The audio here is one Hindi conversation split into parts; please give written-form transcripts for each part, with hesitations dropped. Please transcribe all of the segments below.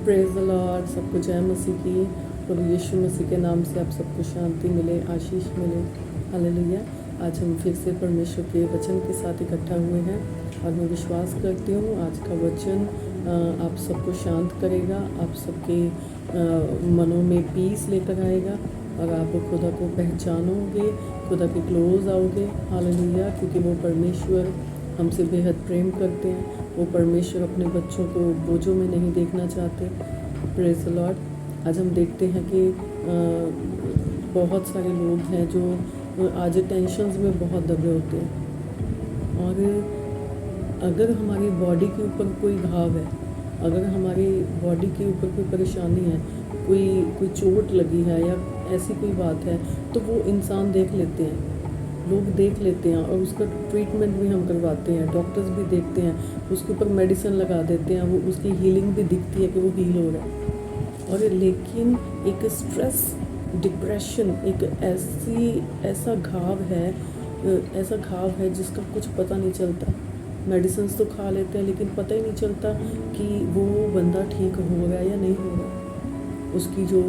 Praise the Lord. सबको जय मसीह की। प्रभु यीशु मसीह के नाम से आप सबको शांति मिले, आशीष मिले। हालेलुया। आज हम फिर से परमेश्वर के वचन के साथ इकट्ठा हुए हैं और मैं विश्वास करती हूँ आज का वचन आप सबको शांत करेगा, आप सबके मनों में पीस लेकर आएगा और आप खुदा को पहचानोगे, खुदा के क्लोज आओगे। हालेलुया। क्योंकि वो परमेश्वर हमसे बेहद प्रेम करते हैं। वो परमेश्वर अपने बच्चों को बोझों में नहीं देखना चाहते। Praise the Lord. आज हम देखते हैं कि बहुत सारे लोग हैं जो आज टेंशन्स में बहुत दबे होते हैं। और अगर हमारी बॉडी के ऊपर कोई घाव है, अगर हमारी बॉडी के ऊपर कोई परेशानी है, कोई चोट लगी है या ऐसी कोई बात है, तो वो इंसान देख लेते हैं, लोग देख लेते हैं और उसका ट्रीटमेंट भी हम करवाते हैं। डॉक्टर्स भी देखते हैं, उसके ऊपर मेडिसिन लगा देते हैं, वो उसकी हीलिंग भी दिखती है कि वो हील हो रहा है। और लेकिन एक स्ट्रेस, डिप्रेशन एक ऐसा घाव है जिसका कुछ पता नहीं चलता। मेडिसिन तो खा लेते हैं लेकिन पता ही नहीं चलता कि वो बंदा ठीक हो रहा है या नहीं हो रहा। उसकी जो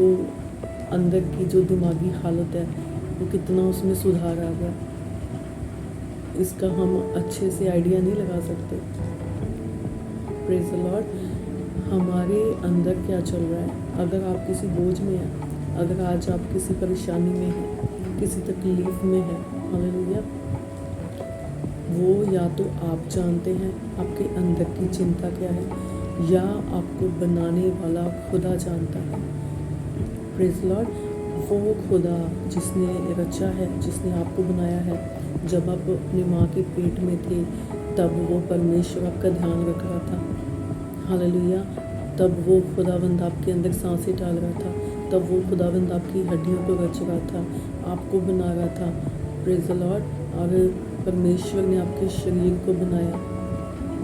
अंदर की जो दिमागी हालत है वो कितना उसमें सुधार आ गया, इसका हम अच्छे से आइडिया नहीं लगा सकते। Praise the Lord. हमारे अंदर क्या चल रहा है? अगर आप किसी बोझ में हैं, अगर आज आप किसी परेशानी में हैं, किसी तकलीफ में हैं, हालेलुया, वो या तो आप जानते हैं आपके अंदर की चिंता क्या है, या आपको बनाने वाला खुदा जानता है। Praise the Lord. वो खुदा जिसने रचा है, जिसने आपको बनाया है, जब आप अपनी माँ के पेट में थे तब वो परमेश्वर आपका ध्यान रख रहा था। हालेलुया। तब वो खुदावंद आपके अंदर सांसें डाल रहा था, तब वो खुदावंद आपकी हड्डियों को रच रहा था, आपको बना रहा था। Praise the Lord. और परमेश्वर ने आपके शरीर को बनाया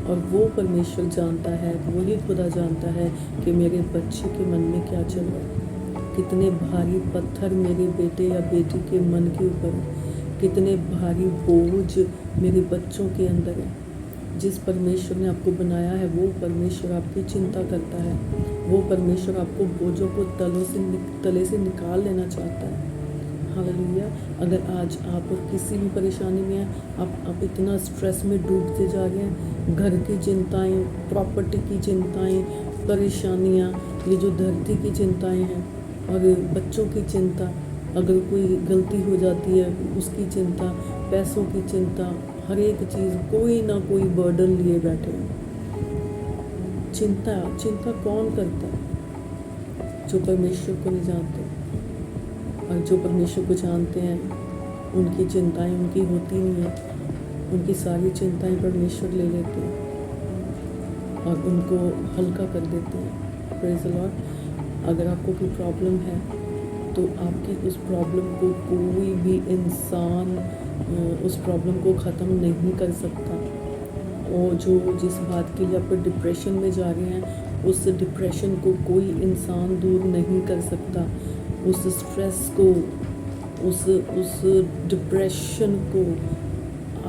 और वो परमेश्वर जानता है, वही खुदा जानता है कि मेरे बच्चे के मन में क्या चल रहा है। कितने भारी पत्थर मेरे बेटे या बेटी के मन के ऊपर है, कितने भारी बोझ मेरे बच्चों के अंदर है। जिस परमेश्वर ने आपको बनाया है वो परमेश्वर आपकी चिंता करता है, वो परमेश्वर आपको बोझों को तले से निकाल लेना चाहता है। हालेलुया। अगर आज आप किसी भी परेशानी में हैं, आप इतना स्ट्रेस में डूबते जा रहे हैं, घर की चिंताएं, प्रॉपर्टी की चिंताएं, परेशानियां, ये जो धरती की चिंताएं हैं और बच्चों की चिंता, अगर कोई गलती हो जाती है उसकी चिंता, पैसों की चिंता, हर एक चीज़, कोई ना कोई बर्डन लिए बैठे हैं। चिंता कौन करता है? जो परमेश्वर को नहीं जानते। और जो परमेश्वर को जानते हैं उनकी चिंताएं उनकी होती नहीं है, उनकी सारी चिंताएं परमेश्वर ले लेते हैं और उनको हल्का कर देते हैं। Praise the Lord. अगर आपको कोई प्रॉब्लम है तो आपकी उस प्रॉब्लम को कोई भी इंसान उस प्रॉब्लम को ख़त्म नहीं कर सकता। और जिस बात के लिए आप डिप्रेशन में जा रहे हैं, उस डिप्रेशन को कोई इंसान दूर नहीं कर सकता। उस स्ट्रेस को, उस डिप्रेशन को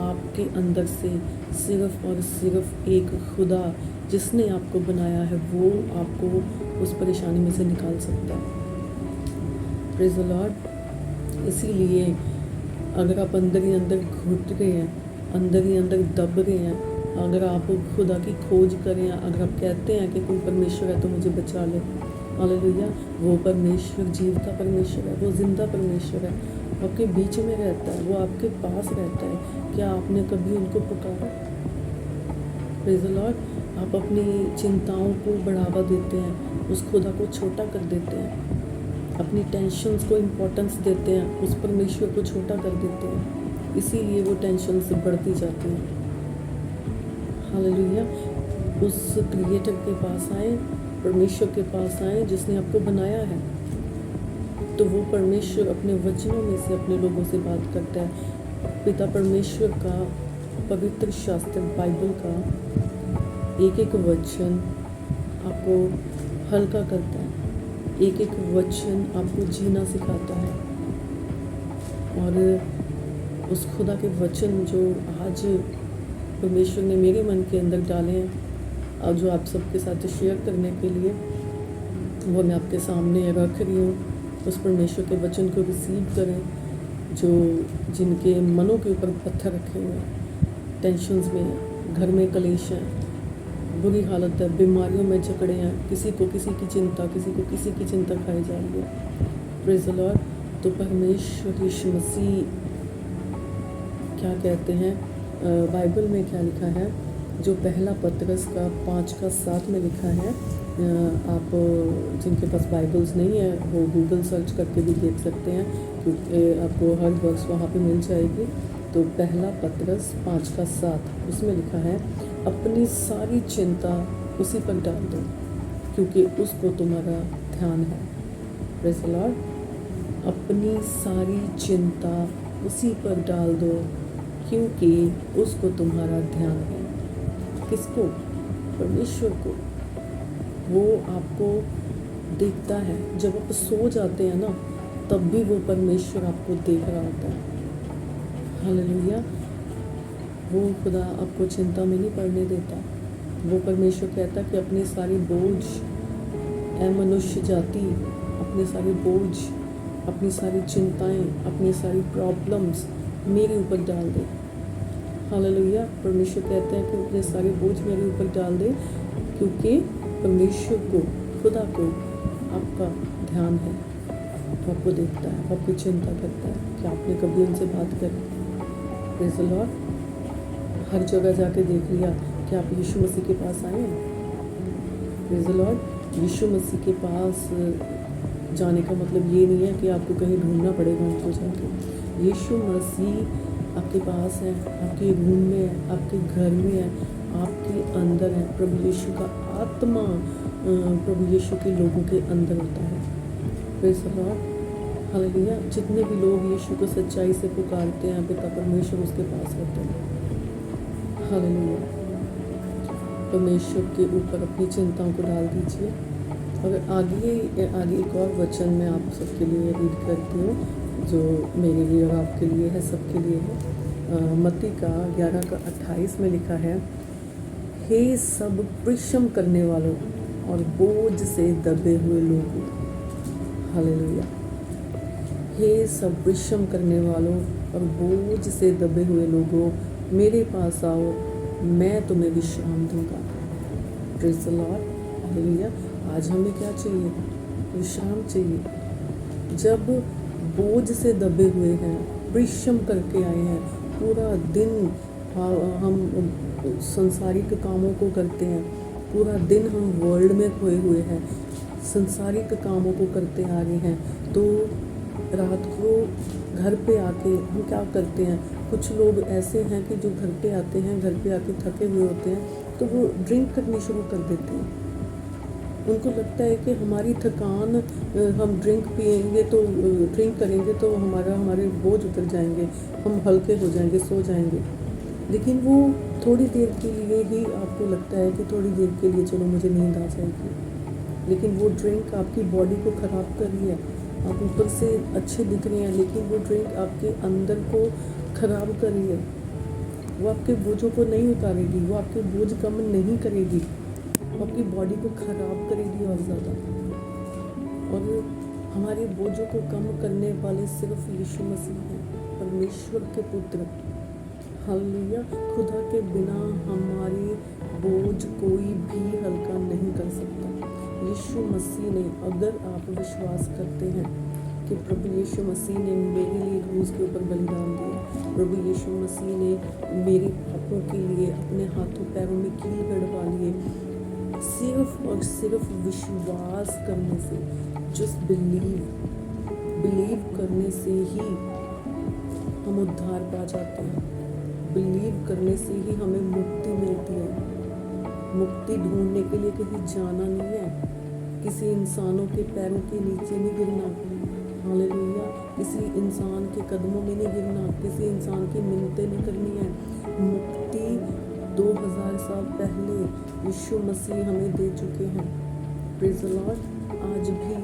आपके अंदर से सिर्फ और सिर्फ एक खुदा जिसने आपको बनाया है वो आपको उस परेशानी में से निकाल सकता है। Praise the Lord. इसीलिए अगर आप अंदर ही अंदर घुट गए हैं, अंदर ही अंदर दब गए हैं, अगर आप खुदा की खोज करें, अगर आप कहते हैं कि कोई परमेश्वर है तो मुझे बचा ले, हालेलुया, वो परमेश्वर जीवता परमेश्वर है, वो जिंदा परमेश्वर है, आपके बीच में रहता है, वो आपके पास रहता है। क्या आपने कभी उनको पुकारा? Praise the Lord. आप अपनी चिंताओं को बढ़ावा देते हैं, उस खुदा को छोटा कर देते हैं, अपनी टेंशन्स को इम्पोर्टेंस देते हैं, उस परमेश्वर को छोटा कर देते हैं, इसीलिए वो टेंशन्स बढ़ती जाती हैं। हालेलुया। उस क्रिएटर के पास आए, परमेश्वर के पास आए जिसने आपको बनाया है। तो वो परमेश्वर अपने वचनों में से अपने लोगों से बात करता है। पिता परमेश्वर का पवित्र शास्त्र बाइबल का एक एक वचन आपको हल्का करता है, एक एक वचन आपको जीना सिखाता है। और उस खुदा के वचन जो आज परमेश्वर ने मेरे मन के अंदर डाले हैं और जो आप सबके साथ शेयर करने के लिए वो मैं आपके सामने रख रही हूँ। उस परमेश्वर के वचन को रिसीव करें। जो जिनके मनों के ऊपर पत्थर रखे हुए हैं, टेंशन्स में हैं, घर में कलेश हैं, बुरी हालत है, बीमारियों में जकड़े हैं, किसी को किसी की चिंता, किसी को किसी की चिंता खाई जा रही है। Praise the Lord. तो परमेश्वर यीशु मसीह क्या कहते हैं, बाइबल में क्या लिखा है, जो पहला पतरस का 5:7 में लिखा है। आप जिनके पास बाइबल्स नहीं है वो गूगल सर्च करके भी देख सकते हैं, क्योंकि आपको हर वर्ष वहाँ पे मिल जाएगी। तो पहला पतरस 5:7 उसमें लिखा है, अपनी सारी चिंता उसी पर डाल दो क्योंकि उसको तुम्हारा ध्यान है। Praise the Lord. अपनी सारी चिंता उसी पर डाल दो क्योंकि उसको तुम्हारा ध्यान है। किसको? परमेश्वर को। वो आपको देखता है। जब आप सो जाते हैं ना, तब भी वो परमेश्वर आपको देख रहा होता है। हालेलुया। वो खुदा आपको चिंता में नहीं पड़ने देता। वो परमेश्वर कहता कि अपने सारे बोझ, ऐ मनुष्य जाति, अपने सारे बोझ, अपनी सारी चिंताएं, अपनी सारी प्रॉब्लम्स मेरे ऊपर डाल दे। हालेलुया। परमेश्वर कहते हैं कि अपने सारे बोझ मेरे ऊपर डाल दे, क्योंकि परमेश्वर को, खुदा को आपका ध्यान है। वो आपको देखता है, वो आपकी चिंता करता है कि आपने कभी उनसे बात करी। Praise the Lord. हर जगह जाके देख लिया कि आप यीशु मसीह के पास आए हैं। Praise the lord. Yeshu Masih के पास जाने का मतलब ये नहीं है कि आपको कहीं ढूंढना पड़ेगा उनको जाके। यीशु मसीह आपके पास है, आपके रूम में है, आपके घर में है, आपके अंदर है। प्रभु यीशु का आत्मा प्रभु यीशु के लोगों के अंदर होता है। Praise the Lord. हालेलुया। जितने भी लोग यीशु को सच्चाई से पुकारते हैं, पिता परमेश्वर उसके पास होते हैं। हालेलुया। परमेश्वर के ऊपर अपनी चिंताओं को डाल दीजिए। और आगे एक और वचन मैं आप सबके लिए रीड करती हूँ, जो मेरे लिए और आपके लिए है, सबके लिए है। मत्ती का 11:28 में लिखा है, हे सब परिश्रम करने वालों और बोझ से दबे हुए लोगों। हालेलुया। हे सब परिश्रम करने वालों और बोझ से दबे हुए लोगों, मेरे पास आओ, मैं तुम्हें विश्राम दूंगा। Praise the Lord. हालेलुया। आज हमें क्या चाहिए? विश्राम चाहिए। जब बोझ से दबे हुए हैं, परिश्रम करके आए हैं, पूरा दिन हम संसारिक कामों को करते हैं, पूरा दिन हम वर्ल्ड में खोए हुए हैं, संसारिक कामों को करते आ रहे हैं, तो रात को घर पे आके हम क्या करते हैं? कुछ लोग ऐसे हैं कि जो घर पे आते हैं, घर पे आके थके हुए होते हैं, तो वो ड्रिंक करनी शुरू कर देते हैं। उनको लगता है कि हमारी थकान, हम ड्रिंक पिएंगे तो ड्रिंक करेंगे तो हमारे बोझ उतर जाएंगे, हम हल्के हो जाएंगे, सो जाएंगे। लेकिन वो थोड़ी देर के लिए ही आपको लगता है कि थोड़ी देर के लिए चलो मुझे नींद आ जाएगी, लेकिन वो ड्रिंक आपकी बॉडी को ख़राब कर रही है। आप ऊपर से अच्छे दिख रहे हैं, लेकिन वो ड्रिंक आपके अंदर को ख़राब कर रही है। वो आपके बोझों को नहीं उतारेगी, वो आपके बोझ कम नहीं करेगी, वो आपकी बॉडी को ख़राब करेगी और ज़्यादा। और हमारे बोझों को कम करने वाले सिर्फ यीशु मसीह हैं, परमेश्वर के पुत्र। हालेलुया। खुदा के बिना हमारे बोझ कोई भी हल्का नहीं कर सकता। यीशु मसीह ने, अगर आप विश्वास करते हैं कि प्रभु यीशु मसीह ने मेरे लिए क्रूस के ऊपर बलिदान दिया, प्रभु यीशु मसीह ने मेरे पापों के लिए अपने हाथों पैरों में कील गड़वा लिए, सिर्फ और सिर्फ विश्वास करने से, जस्ट बिलीव करने से ही हम उद्धार पा जाते हैं। बिलीव करने से ही हमें मुक्ति मिलती है। मुक्ति ढूंढने के लिए कहीं जाना नहीं है, किसी इंसानों के पैरों के नीचे नहीं गिरना। हालेलुया। किसी इंसान के कदमों में नहीं गिरना, किसी इंसान की मिन्नतें नहीं करनी है। मुक्ति 2000 साल पहले यीशु मसीह हमें दे चुके हैं। Praise the Lord. आज भी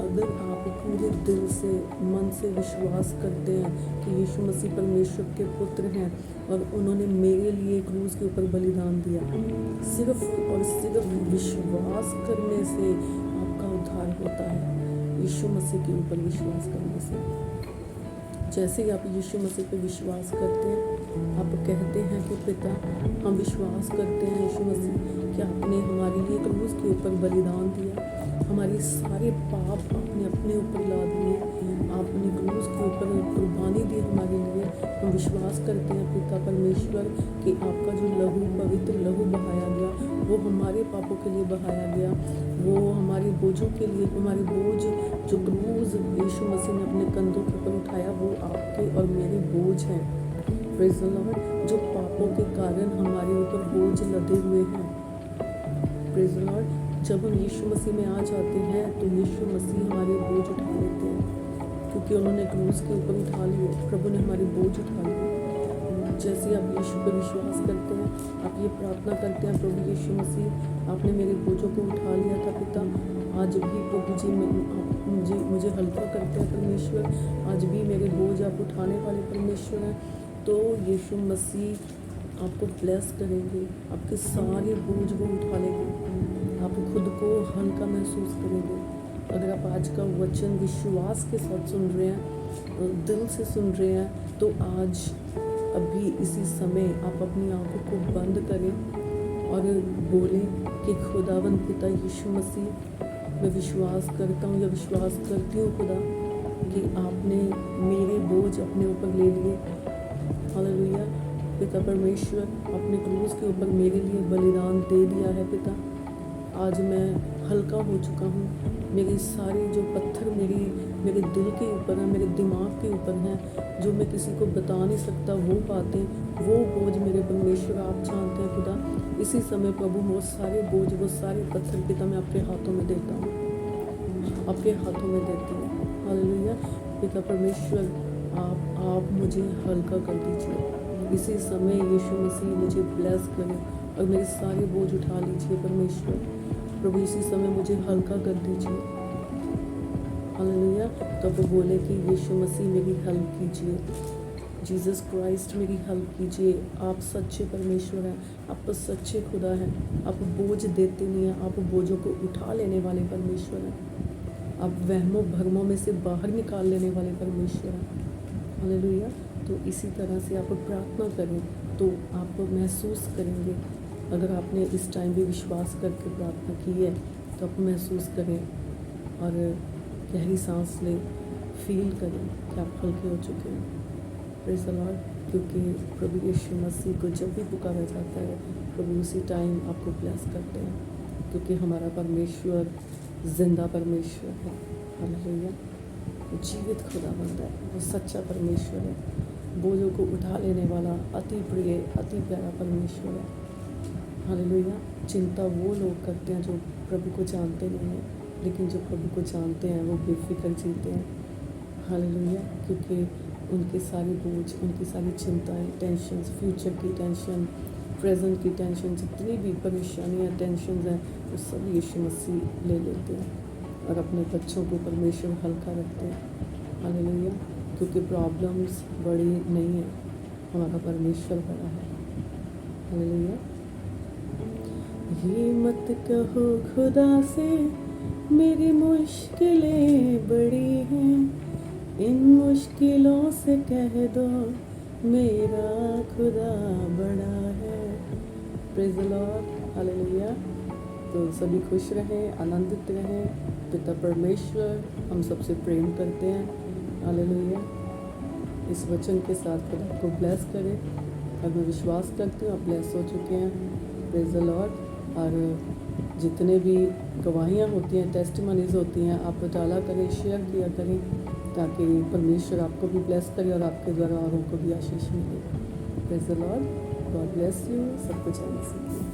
अगर आप पूरे दिल से, मन से विश्वास करते हैं कि यीशु मसीह परमेश्वर के पुत्र हैं और उन्होंने मेरे लिए क्रूस के ऊपर बलिदान दिया, सिर्फ और सिर्फ विश्वास करने से आपका उद्धार होता है यीशु मसीह के ऊपर विश्वास करने से। जैसे ही आप यीशु मसीह पे विश्वास करते हैं, आप कहते हैं कि पिता हम विश्वास करते हैं यीशु मसीह कि आपने हमारे लिए क्रूस के ऊपर बलिदान दिया, हमारे सारे पाप आपने अपने ऊपर ला दिए, आपने क्रूस के ऊपर कुर्बानी दी हमारे लिए। हम विश्वास करते हैं पिता परमेश्वर कि आपका जो लहू, पवित्र लहू बहाया गया, वो हमारे पापों के लिए बहाया गया, वो हमारे बोझों के लिए, हमारे बोझ जो क्रूस यीशु मसीह ने अपने कंधों के ऊपर उठाया, वो आपके और मेरे बोझ हैं। Praise the Lord. जो पापों के कारण हमारे ऊपर बोझ लदे हुए हैं, प्रेज़ द लॉर्ड, जब हम यीशु मसीह में आ जाते हैं तो यीशु मसीह हमारे बोझ उठा लेते हैं, क्योंकि उन्होंने क्रूस के ऊपर उठा लिए, प्रभु ने हमारे बोझ उठा लिए। जैसे आप यीशु पर विश्वास करते हैं, आप ये प्रार्थना करते हैं, प्रभु यीशु मसीह आपने मेरे बोझों को उठा लिया था पिता, आज भी प्रभु जी मुझे हल्का करते हैं परमेश्वर, आज भी मेरे बोझ आप उठाने वाले परमेश्वर हैं। तो यीशु मसीह आपको ब्लेस करेंगे, आपके सारे बोझ वो उठा लेंगे, आप खुद को हल्का महसूस करेंगे। अगर आप आज का वचन विश्वास के साथ सुन रहे हैं, दिल से सुन रहे हैं, तो आज अभी इसी समय आप अपनी आंखों को बंद करें और बोलें कि खुदावन पिता यीशु मसीह, मैं विश्वास करता हूँ या विश्वास करती हूँ खुदा कि आपने मेरे बोझ अपने ऊपर ले लिए। हालेलुया। पिता परमेश्वर, अपने क्रूस के ऊपर मेरे लिए बलिदान दे दिया है पिता। आज मैं हल्का हो चुका हूँ, मेरे सारे जो पत्थर मेरे दिल के ऊपर हैं, मेरे दिमाग के ऊपर हैं, जो मैं किसी को बता नहीं सकता, वो बातें, वो बोझ मेरे परमेश्वर आप जानते हैं खुदा। इसी समय प्रभु वो सारे बोझ, वो सारे पत्थर पिता मैं आपके हाथों में देता हूँ, आपके हाथों में देती हूँ। हालेलुया। पिता परमेश्वर, आप मुझे हल्का कर दीजिए। इसी समय यीशु मसीह मुझे ब्लेस करें और मेरे सारे बोझ उठा लीजिए परमेश्वर। प्रभु इसी समय मुझे हल्का कर दीजिए। हालेलुया। तो वो बोले कि यीशु मसीह मेरी हेल्प कीजिए, जीसस क्राइस्ट मेरी हेल्प कीजिए। आप सच्चे परमेश्वर हैं, आप सच्चे खुदा हैं, आप बोझ देते नहीं हैं, आप बोझों को उठा लेने वाले परमेश्वर हैं, आप वहमों भरमों में से बाहर निकाल लेने वाले परमेश्वर हैं। हालेलुया। तो इसी तरह से आप प्रार्थना करें तो आप महसूस करेंगे। अगर आपने इस टाइम भी विश्वास करके प्रार्थना की है तो आप महसूस करें और गहरी सांस लें, फील करें कि आप हल्के हो चुके हैं। Praise the Lord. क्योंकि प्रभु यीशु मसीह को जब भी पुकारा जाता है, प्रभु उसी टाइम आपको ब्लेस करते हैं, क्योंकि हमारा परमेश्वर जिंदा परमेश्वर है। हालेलुया। जीवित खुदावंद है, वो सच्चा परमेश्वर है, बोझों को उठा लेने वाला अति प्रिय, अति प्यारा परमेश्वर है। हालेलुया। चिंता वो लोग करते हैं जो प्रभु को जानते नहीं हैं, लेकिन जो प्रभु को जानते हैं वो बेफिक्र जीते हैं। हालेलुया। क्योंकि उनके सारे बोझ, उनकी सारी चिंताएं, टेंशन, फ्यूचर की टेंशन, प्रेजेंट की टेंशन, जितनी भी परेशानियां, टेंशन हैं, वो सब यीशु मसीह ले लेते हैं और अपने बच्चों को परमेश्वर हल्का रखते हैं। हालेलुया। क्योंकि प्रॉब्लम्स बड़ी नहीं है, हमारा परमेश्वर बड़ा है। हालेलुया। ये मत कहो खुदा से मेरी मुश्किलें बड़ी हैं, इन मुश्किलों से कह दो मेरा खुदा बड़ा है। Praise the Lord. हालेलुया। तो सभी खुश रहें, आनंदित रहें। पिता परमेश्वर हम सबसे प्रेम करते हैं। हालेलुया। इस वचन के साथ खुदा को ब्लेस करें और मैं विश्वास करती हूँ आप ब्लेस हो चुके हैं। Praise the Lord. और जितने भी गवाहियाँ होती हैं, टेस्टिमनीज होती हैं, आप डाला करें, शेयर किया करें, ताकि परमेश्वर आपको भी ब्लेस करे और आपके द्वारा औरों को भी आशीष मिले। Praise the Lord. God bless you. सब कुछ आने से